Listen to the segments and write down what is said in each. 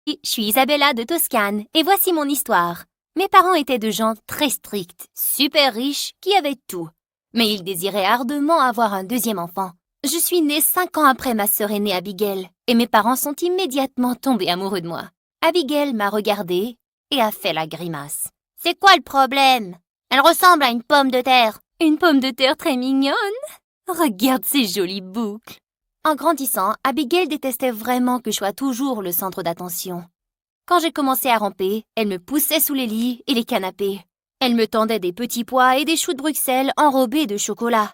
Je suis Isabella de Toscane et voici mon histoire. Mes parents étaient de gens très stricts, super riches, qui avaient tout. Mais ils désiraient ardemment avoir un deuxième enfant. Je suis née 5 ans après ma sœur aînée Abigail et mes parents sont immédiatement tombés amoureux de moi. Abigail m'a regardée et a fait la grimace. « C'est quoi le problème? Elle ressemble à une pomme de terre. » « Une pomme de terre très mignonne. Regarde ces jolies boucles. » En grandissant, Abigail détestait vraiment que je sois toujours le centre d'attention. Quand j'ai commencé à ramper, elle me poussait sous les lits et les canapés. Elle me tendait des petits pois et des choux de Bruxelles enrobés de chocolat.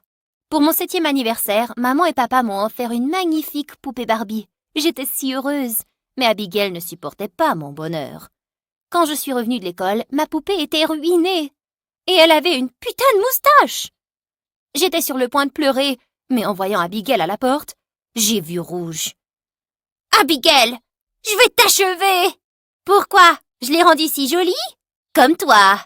Pour mon 7e anniversaire, maman et papa m'ont offert une magnifique poupée Barbie. J'étais si heureuse, mais Abigail ne supportait pas mon bonheur. Quand je suis revenue de l'école, ma poupée était ruinée. Et elle avait une putain de moustache. J'étais sur le point de pleurer, mais en voyant Abigail à la porte, j'ai vu rouge. « Abigail, je vais t'achever !»« Pourquoi? Je l'ai rendue si jolie? Comme toi !»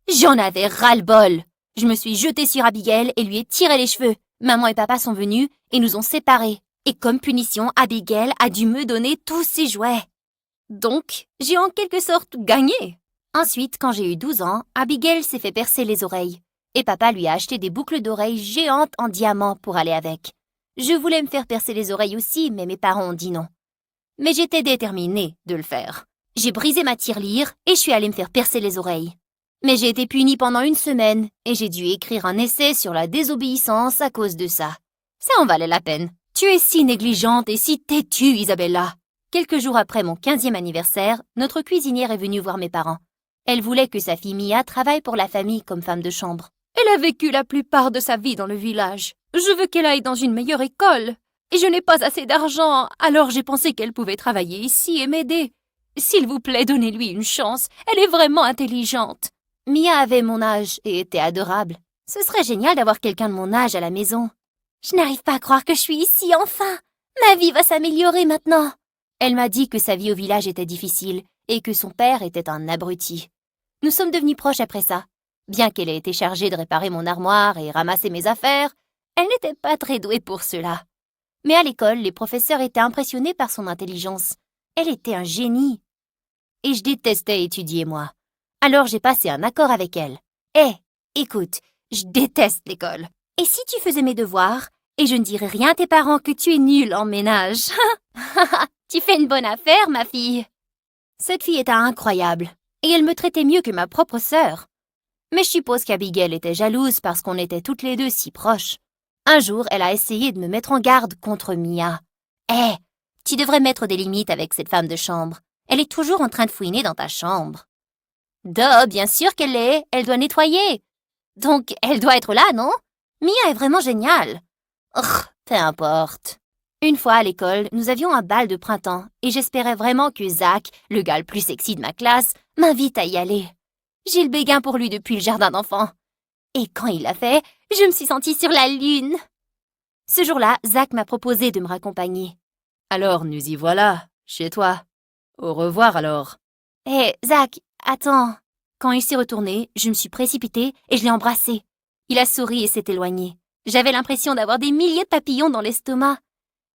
J'en avais ras-le-bol. Je me suis jetée sur Abigail et lui ai tiré les cheveux. Maman et papa sont venus et nous ont séparés. Et comme punition, Abigail a dû me donner tous ses jouets. Donc, j'ai en quelque sorte gagné. Ensuite, quand j'ai eu 12 ans, Abigail s'est fait percer les oreilles. Et papa lui a acheté des boucles d'oreilles géantes en diamant pour aller avec. Je voulais me faire percer les oreilles aussi, mais mes parents ont dit non. Mais j'étais déterminée de le faire. J'ai brisé ma tirelire et je suis allée me faire percer les oreilles. Mais j'ai été punie pendant 1 semaine et j'ai dû écrire un essai sur la désobéissance à cause de ça. Ça en valait la peine. Tu es si négligente et si têtue, Isabella. Quelques jours après mon 15e anniversaire, notre cuisinière est venue voir mes parents. Elle voulait que sa fille Mia travaille pour la famille comme femme de chambre. Elle a vécu la plupart de sa vie dans le village. Je veux qu'elle aille dans une meilleure école. Et je n'ai pas assez d'argent, alors j'ai pensé qu'elle pouvait travailler ici et m'aider. S'il vous plaît, donnez-lui une chance. Elle est vraiment intelligente. Mia avait mon âge et était adorable. Ce serait génial d'avoir quelqu'un de mon âge à la maison. Je n'arrive pas à croire que je suis ici, enfin. Ma vie va s'améliorer maintenant. Elle m'a dit que sa vie au village était difficile et que son père était un abruti. Nous sommes devenus proches après ça. Bien qu'elle ait été chargée de réparer mon armoire et ramasser mes affaires, elle n'était pas très douée pour cela. Mais à l'école, les professeurs étaient impressionnés par son intelligence. Elle était un génie. Et je détestais étudier, moi. Alors j'ai passé un accord avec elle. Écoute, je déteste l'école. Et si tu faisais mes devoirs, et je ne dirais rien à tes parents que tu es nulle en ménage. Tu fais une bonne affaire, ma fille. Cette fille était incroyable, et elle me traitait mieux que ma propre sœur. Mais je suppose qu'Abigail était jalouse parce qu'on était toutes les deux si proches. Un jour, elle a essayé de me mettre en garde contre Mia. Tu devrais mettre des limites avec cette femme de chambre. Elle est toujours en train de fouiner dans ta chambre. Bien sûr qu'elle l'est, elle doit nettoyer. Donc, elle doit être là, non? Mia est vraiment géniale. Peu importe. Une fois à l'école, nous avions un bal de printemps et j'espérais vraiment que Zach, le gars le plus sexy de ma classe, m'invite à y aller. J'ai le béguin pour lui depuis le jardin d'enfants. Et quand il l'a fait, je me suis sentie sur la lune. Ce jour-là, Zach m'a proposé de me raccompagner. Alors, nous y voilà, chez toi. Au revoir alors. Zach, attends. Quand il s'est retourné, je me suis précipitée et je l'ai embrassé. Il a souri et s'est éloigné. J'avais l'impression d'avoir des milliers de papillons dans l'estomac.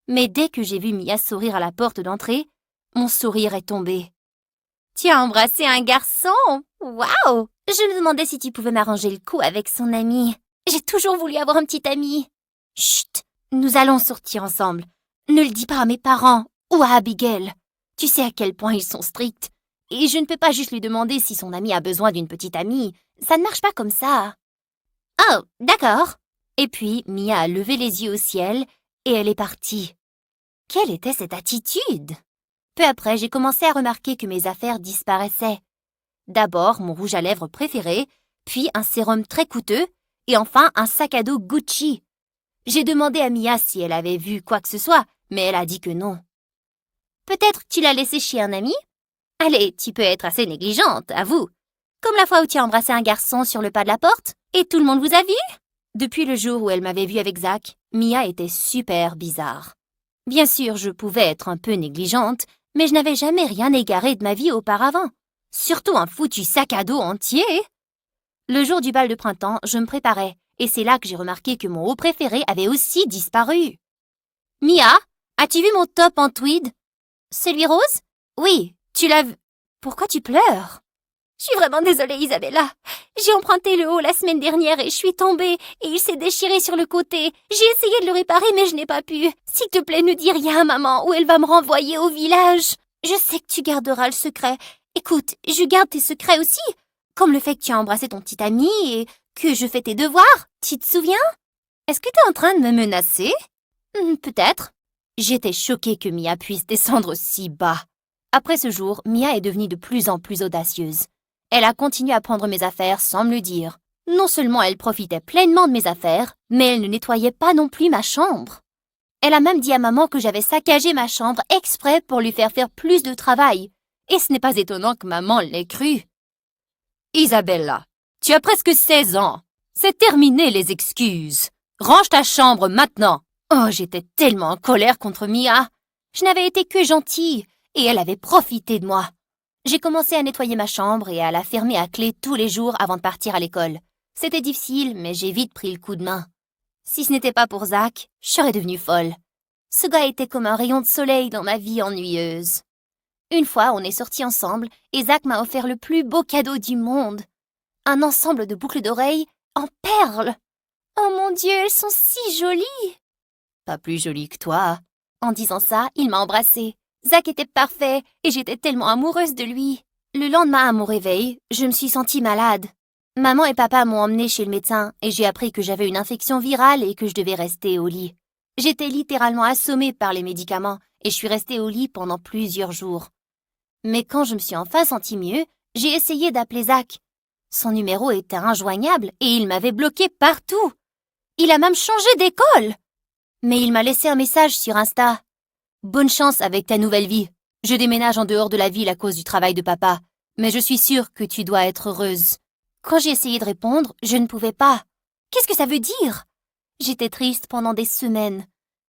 Mais dès que j'ai vu Mia sourire à la porte d'entrée, mon sourire est tombé. Tu as embrassé un garçon? Waouh! Je me demandais si tu pouvais m'arranger le coup avec son ami. J'ai toujours voulu avoir un petit ami. Chut! Nous allons sortir ensemble. Ne le dis pas à mes parents ou à Abigail. Tu sais à quel point ils sont stricts. Et je ne peux pas juste lui demander si son ami a besoin d'une petite amie. Ça ne marche pas comme ça. Oh, d'accord. Et puis, Mia a levé les yeux au ciel et elle est partie. Quelle était cette attitude? Peu après, j'ai commencé à remarquer que mes affaires disparaissaient. D'abord, mon rouge à lèvres préféré, puis un sérum très coûteux, et enfin un sac à dos Gucci. J'ai demandé à Mia si elle avait vu quoi que ce soit, mais elle a dit que non. Peut-être que tu l'as laissé chez un ami? Allez, tu peux être assez négligente, avoue. Comme la fois où tu as embrassé un garçon sur le pas de la porte, et tout le monde vous a vu? Depuis le jour où elle m'avait vue avec Zach, Mia était super bizarre. Bien sûr, je pouvais être un peu négligente, mais je n'avais jamais rien égaré de ma vie auparavant. Surtout un foutu sac à dos entier. Le jour du bal de printemps, je me préparais, et c'est là que j'ai remarqué que mon haut préféré avait aussi disparu. Mia, as-tu vu mon top en tweed? Celui rose? Oui, Tu l'as vu? Pourquoi tu pleures? Je suis vraiment désolée, Isabella. J'ai emprunté le haut la semaine dernière et je suis tombée et il s'est déchiré sur le côté. J'ai essayé de le réparer mais je n'ai pas pu. S'il te plaît, ne dis rien à maman ou elle va me renvoyer au village. Je sais que tu garderas le secret. Écoute, je garde tes secrets aussi. Comme le fait que tu as embrassé ton petit ami et que je fais tes devoirs. Tu te souviens? Est-ce que tu es en train de me menacer? Peut-être. J'étais choquée que Mia puisse descendre si bas. Après ce jour, Mia est devenue de plus en plus audacieuse. Elle a continué à prendre mes affaires sans me le dire. Non seulement elle profitait pleinement de mes affaires, mais elle ne nettoyait pas non plus ma chambre. Elle a même dit à maman que j'avais saccagé ma chambre exprès pour lui faire plus de travail. Et ce n'est pas étonnant que maman l'ait cru. Isabella, tu as presque 16 ans. C'est terminé les excuses. Range ta chambre maintenant. Oh, j'étais tellement en colère contre Mia. Je n'avais été que gentille et elle avait profité de moi. J'ai commencé à nettoyer ma chambre et à la fermer à clé tous les jours avant de partir à l'école. C'était difficile, mais j'ai vite pris le coup de main. Si ce n'était pas pour Zach, je serais devenue folle. Ce gars était comme un rayon de soleil dans ma vie ennuyeuse. Une fois, on est sortis ensemble et Zach m'a offert le plus beau cadeau du monde. Un ensemble de boucles d'oreilles en perles. Oh mon Dieu, elles sont si jolies! Pas plus jolies que toi. En disant ça, il m'a embrassée. Zach était parfait et j'étais tellement amoureuse de lui. Le lendemain à mon réveil, je me suis sentie malade. Maman et papa m'ont emmenée chez le médecin et j'ai appris que j'avais une infection virale et que je devais rester au lit. J'étais littéralement assommée par les médicaments et je suis restée au lit pendant plusieurs jours. Mais quand je me suis enfin sentie mieux, j'ai essayé d'appeler Zach. Son numéro était injoignable et il m'avait bloquée partout. Il a même changé d'école. Mais il m'a laissé un message sur Insta. Bonne chance avec ta nouvelle vie. Je déménage en dehors de la ville à cause du travail de papa, mais je suis sûre que tu dois être heureuse. Quand j'ai essayé de répondre, je ne pouvais pas. Qu'est-ce que ça veut dire? J'étais triste pendant des semaines.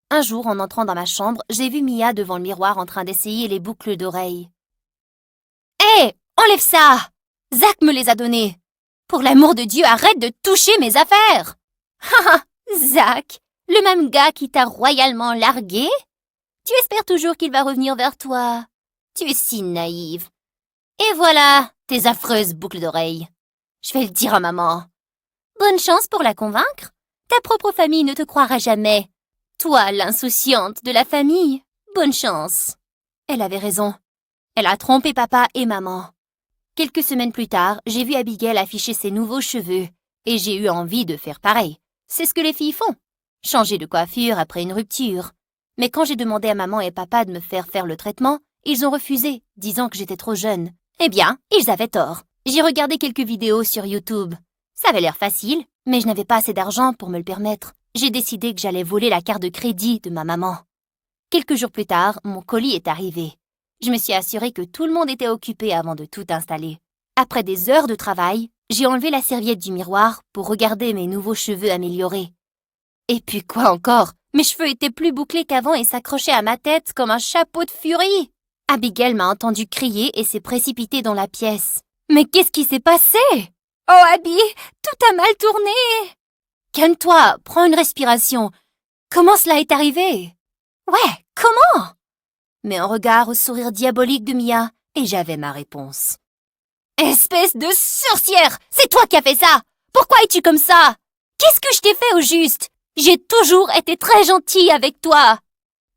Un jour, en entrant dans ma chambre, j'ai vu Mia devant le miroir en train d'essayer les boucles d'oreilles. Hé, enlève ça! Zach me les a données. Pour l'amour de Dieu, arrête de toucher mes affaires! Haha, Zach, le même gars qui t'a royalement largué? Tu espères toujours qu'il va revenir vers toi. Tu es si naïve. Et voilà, tes affreuses boucles d'oreilles. Je vais le dire à maman. Bonne chance pour la convaincre. Ta propre famille ne te croira jamais. Toi, l'insouciante de la famille, bonne chance. Elle avait raison. Elle a trompé papa et maman. Quelques semaines plus tard, j'ai vu Abigail afficher ses nouveaux cheveux et j'ai eu envie de faire pareil. C'est ce que les filles font. Changer de coiffure après une rupture. Mais quand j'ai demandé à maman et papa de me faire le traitement, ils ont refusé, disant que j'étais trop jeune. Eh bien, ils avaient tort. J'ai regardé quelques vidéos sur YouTube. Ça avait l'air facile, mais je n'avais pas assez d'argent pour me le permettre. J'ai décidé que j'allais voler la carte de crédit de ma maman. Quelques jours plus tard, mon colis est arrivé. Je me suis assurée que tout le monde était occupé avant de tout installer. Après des heures de travail, j'ai enlevé la serviette du miroir pour regarder mes nouveaux cheveux améliorés. Et puis quoi encore? Mes cheveux étaient plus bouclés qu'avant et s'accrochaient à ma tête comme un chapeau de furie. Abigail m'a entendu crier et s'est précipitée dans la pièce. Mais qu'est-ce qui s'est passé? Oh Abby, tout a mal tourné. Calme-toi, prends une respiration. Comment cela est arrivé? Ouais, comment? Mais un regard au sourire diabolique de Mia et j'avais ma réponse. Espèce de sorcière! C'est toi qui as fait ça! Pourquoi es-tu comme ça? Qu'est-ce que je t'ai fait au juste? J'ai toujours été très gentille avec toi.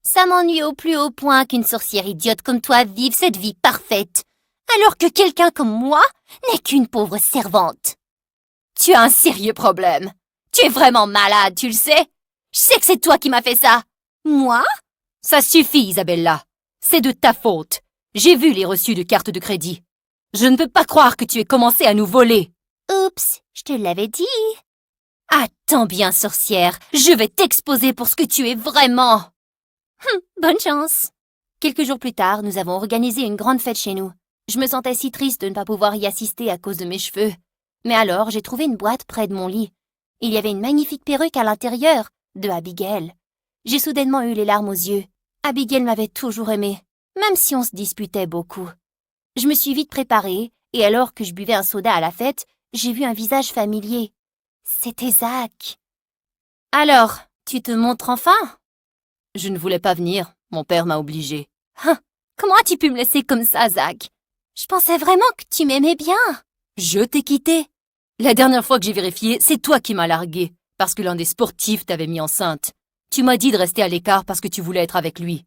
Ça m'ennuie au plus haut point qu'une sorcière idiote comme toi vive cette vie parfaite, alors que quelqu'un comme moi n'est qu'une pauvre servante. Tu as un sérieux problème. Tu es vraiment malade, tu le sais? Je sais que c'est toi qui m'as fait ça. Moi? Ça suffit, Isabella. C'est de ta faute. J'ai vu les reçus de carte de crédit. Je ne peux pas croire que tu aies commencé à nous voler. Oups, je te l'avais dit. Attends bien, sorcière, je vais t'exposer pour ce que tu es vraiment. Bonne chance. Quelques jours plus tard, nous avons organisé une grande fête chez nous. Je me sentais si triste de ne pas pouvoir y assister à cause de mes cheveux. Mais alors, j'ai trouvé une boîte près de mon lit. Il y avait une magnifique perruque à l'intérieur, de Abigail. J'ai soudainement eu les larmes aux yeux. Abigail m'avait toujours aimée, même si on se disputait beaucoup. Je me suis vite préparée, et alors que je buvais un soda à la fête, j'ai vu un visage familier. C'était Zach. Alors, tu te montres enfin? Je ne voulais pas venir, mon père m'a obligée. Comment as-tu pu me laisser comme ça, Zach? Je pensais vraiment que tu m'aimais bien. Je t'ai quitté. La dernière fois que j'ai vérifié, c'est toi qui m'as largué, parce que l'un des sportifs t'avait mis enceinte. Tu m'as dit de rester à l'écart parce que tu voulais être avec lui.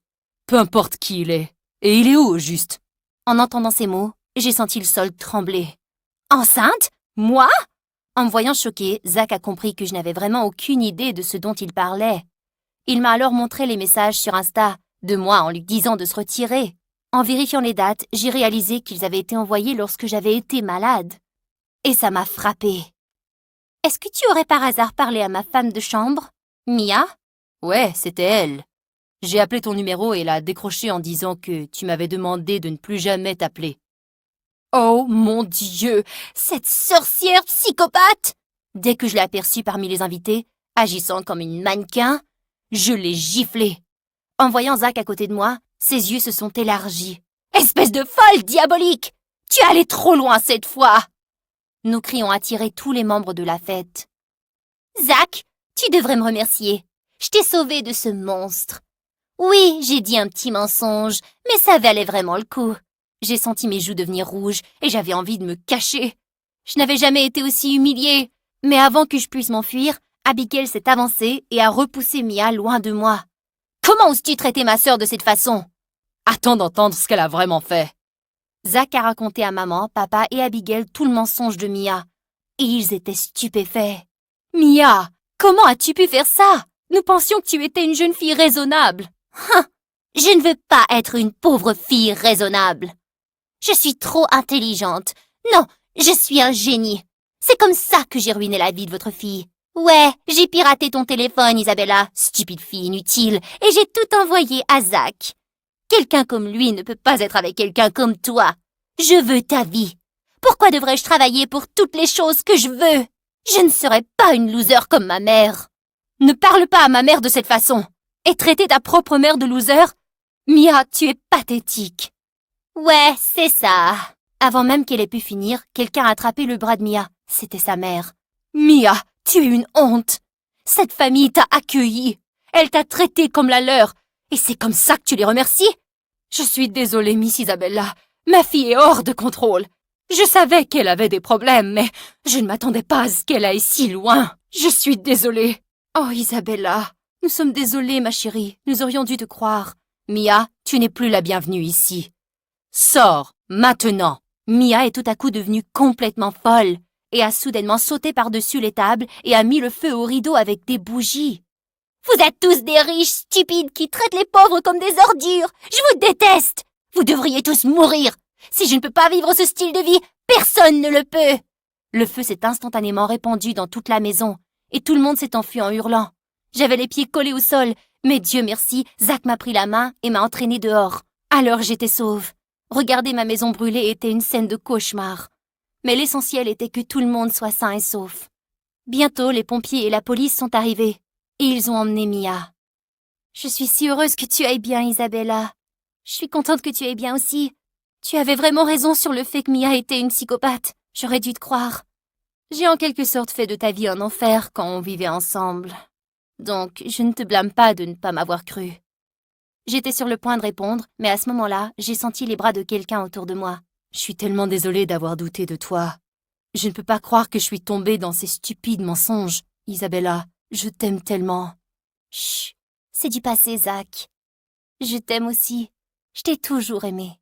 Peu importe qui il est. Et il est où, au juste? En entendant ces mots, j'ai senti le sol trembler. Enceinte? Moi? En me voyant choquée, Zach a compris que je n'avais vraiment aucune idée de ce dont il parlait. Il m'a alors montré les messages sur Insta de moi en lui disant de se retirer. En vérifiant les dates, j'ai réalisé qu'ils avaient été envoyés lorsque j'avais été malade. Et ça m'a frappée. Est-ce que tu aurais par hasard parlé à ma femme de chambre, Mia? Ouais, c'était elle. J'ai appelé ton numéro et elle a décroché en disant que tu m'avais demandé de ne plus jamais t'appeler. Oh mon Dieu, cette sorcière psychopathe! Dès que je l'ai aperçue parmi les invités, agissant comme une mannequin, je l'ai giflée. En voyant Zach à côté de moi, ses yeux se sont élargis. Espèce de folle diabolique! Tu es allé trop loin cette fois! Nos cris ont attiré tous les membres de la fête. Zach, tu devrais me remercier. Je t'ai sauvé de ce monstre. Oui, j'ai dit un petit mensonge, mais ça valait vraiment le coup. J'ai senti mes joues devenir rouges et j'avais envie de me cacher. Je n'avais jamais été aussi humiliée. Mais avant que je puisse m'enfuir, Abigail s'est avancée et a repoussé Mia loin de moi. Comment oses-tu traiter ma sœur de cette façon? Attends d'entendre ce qu'elle a vraiment fait. Zach a raconté à maman, papa et Abigail tout le mensonge de Mia. Et ils étaient stupéfaits. Mia, comment as-tu pu faire ça? Nous pensions que tu étais une jeune fille raisonnable. Je ne veux pas être une pauvre fille raisonnable. Je suis trop intelligente. Non, je suis un génie. C'est comme ça que j'ai ruiné la vie de votre fille. Ouais, j'ai piraté ton téléphone, Isabella, stupide fille inutile, et j'ai tout envoyé à Zach. Quelqu'un comme lui ne peut pas être avec quelqu'un comme toi. Je veux ta vie. Pourquoi devrais-je travailler pour toutes les choses que je veux? Je ne serai pas une loser comme ma mère. Ne parle pas à ma mère de cette façon. Et traiter ta propre mère de loser? Mia, tu es pathétique. Ouais, c'est ça. Avant même qu'elle ait pu finir, quelqu'un a attrapé le bras de Mia. C'était sa mère. Mia, tu es une honte. Cette famille t'a accueillie. Elle t'a traité comme la leur. Et c'est comme ça que tu les remercies? Je suis désolée, Miss Isabella. Ma fille est hors de contrôle. Je savais qu'elle avait des problèmes, mais je ne m'attendais pas à ce qu'elle aille si loin. Je suis désolée. Oh, Isabella, nous sommes désolés, ma chérie. Nous aurions dû te croire. Mia, tu n'es plus la bienvenue ici. Sors, maintenant. Mia est tout à coup devenue complètement folle et a soudainement sauté par-dessus les tables et a mis le feu au rideau avec des bougies. Vous êtes tous des riches stupides qui traitent les pauvres comme des ordures. Je vous déteste. Vous devriez tous mourir. Si je ne peux pas vivre ce style de vie, personne ne le peut. Le feu s'est instantanément répandu dans toute la maison et tout le monde s'est enfui en hurlant. J'avais les pieds collés au sol, mais Dieu merci, Zach m'a pris la main et m'a entraîné dehors. Alors j'étais sauve. Regarder ma maison brûler était une scène de cauchemar. Mais l'essentiel était que tout le monde soit sain et sauf. Bientôt, les pompiers et la police sont arrivés. Et ils ont emmené Mia. Je suis si heureuse que tu ailles bien, Isabella. Je suis contente que tu ailles bien aussi. Tu avais vraiment raison sur le fait que Mia était une psychopathe. J'aurais dû te croire. J'ai en quelque sorte fait de ta vie un enfer quand on vivait ensemble. Donc, je ne te blâme pas de ne pas m'avoir cru. J'étais sur le point de répondre, mais à ce moment-là, j'ai senti les bras de quelqu'un autour de moi. Je suis tellement désolée d'avoir douté de toi. Je ne peux pas croire que je suis tombée dans ces stupides mensonges. Isabella, je t'aime tellement. Chut, c'est du passé, Zach. Je t'aime aussi. Je t'ai toujours aimé.